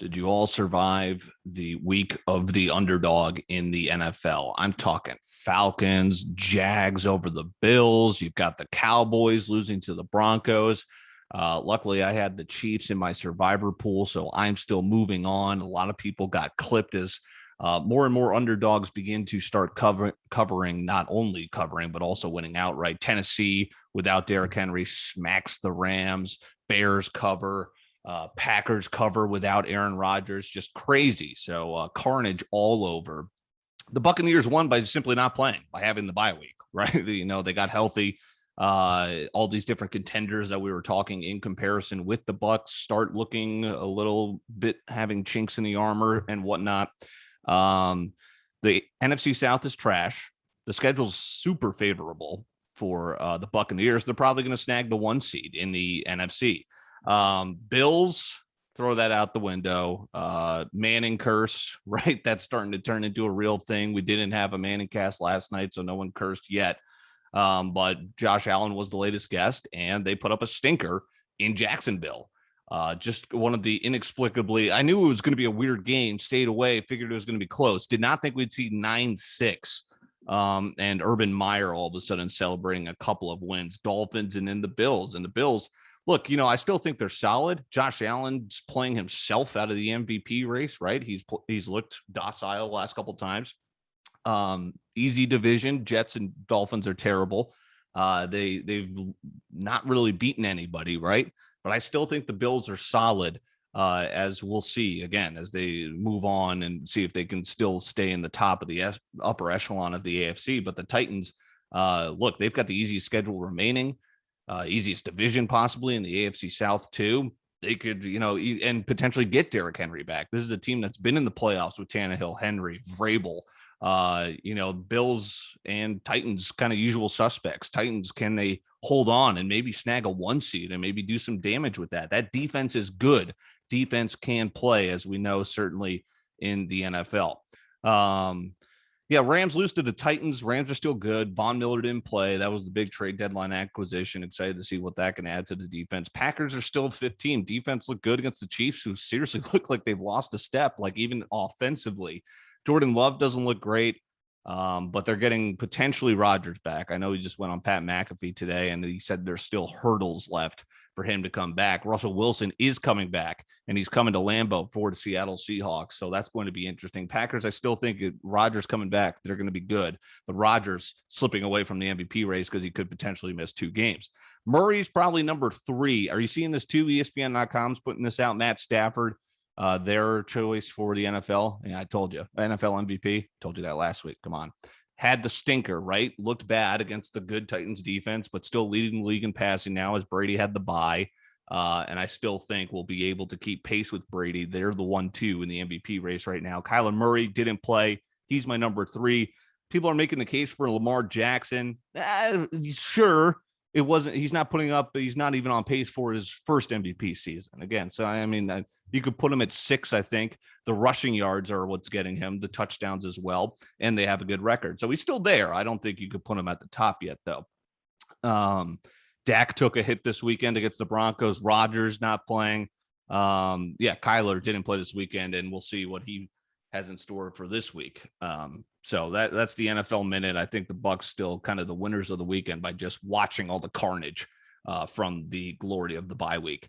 Did you all survive the week of the underdog in the NFL? I'm talking Falcons, Jags over the Bills. You've got the Cowboys losing to the Broncos. Luckily, I had the Chiefs in my survivor pool, so I'm still moving on. A lot of people got clipped as more and more underdogs begin to start covering, not only covering, but also winning outright. Tennessee, without Derrick Henry, smacks the Rams. Bears cover. Packers cover without Aaron Rodgers, just crazy. So carnage all over. The Buccaneers won by simply not playing, by having the bye week, right? They got healthy. All these different contenders that we were talking in comparison with the Bucs start looking a little bit having chinks in the armor and whatnot. The NFC South is trash. The schedule's super favorable for the Buccaneers. They're probably going to snag the 1 seed in the NFC. Bills, throw that out the window. Manning curse, right? That's starting to turn into a real thing. We didn't have a Manning cast last night, so no one cursed yet. But Josh Allen was the latest guest, and they put up a stinker in Jacksonville. Just one of the inexplicably, I knew it was going to be a weird game, stayed away, figured it was going to be close. Did not think we'd see 9-6. And Urban Meyer all of a sudden celebrating a couple of wins, Dolphins and then the Bills. And the Bills, look, I still think they're solid. Josh Allen's playing himself out of the MVP race, right? He's looked docile the last couple of times. Easy division. Jets and Dolphins are terrible. They've not really beaten anybody, right? But I still think the Bills are solid, as we'll see again as they move on and see if they can still stay in the top of the upper echelon of the AFC. But the Titans, look, they've got the easiest schedule remaining. Easiest division possibly in the AFC South too. They could, and potentially get Derrick Henry back. This is a team that's been in the playoffs with Tannehill, Henry, Vrabel. Bills and Titans kind of usual suspects. Titans, can they hold on and maybe snag a 1 seed and maybe do some damage with that? That defense is good. Defense can play, as we know, certainly in the NFL. Yeah, Rams lose to the Titans. Rams are still good. Von Miller didn't play. That was the big trade deadline acquisition. Excited to see what that can add to the defense. Packers are still 15. Defense looked good against the Chiefs, who seriously look like they've lost a step, like even offensively. Jordan Love doesn't look great, but they're getting potentially Rodgers back. I know he just went on Pat McAfee today, and he said there's still hurdles left for him to come back. Russell Wilson is coming back, and he's coming to Lambeau for the Seattle Seahawks. So that's going to be interesting. Packers, I still think Rodgers coming back, they're going to be good. But Rodgers slipping away from the MVP race because he could potentially miss 2 games. Murray's probably number 3. Are you seeing this too? ESPN.com's putting this out. Matt Stafford, their choice for the NFL. Yeah, I told you. NFL MVP. Told you that last week. Come on. Had the stinker, right? Looked bad against the good Titans defense, but still leading the league in passing now as Brady had the bye. And I still think we'll be able to keep pace with Brady. They're the 1-2 in the MVP race right now. Kyler Murray didn't play. He's my number 3. People are making the case for Lamar Jackson. Sure. He's not putting up, he's not even on pace for his first MVP season again. So, I mean, you could put him at 6, I think. The rushing yards are what's getting him, the touchdowns as well, and they have a good record. So he's still there. I don't think you could put him at the top yet, though. Dak took a hit this weekend against the Broncos. Rodgers not playing. Kyler didn't play this weekend, and we'll see what he has in store for this week. So that's the NFL Minute. I think the Bucs still kind of the winners of the weekend by just watching all the carnage from the glory of the bye week.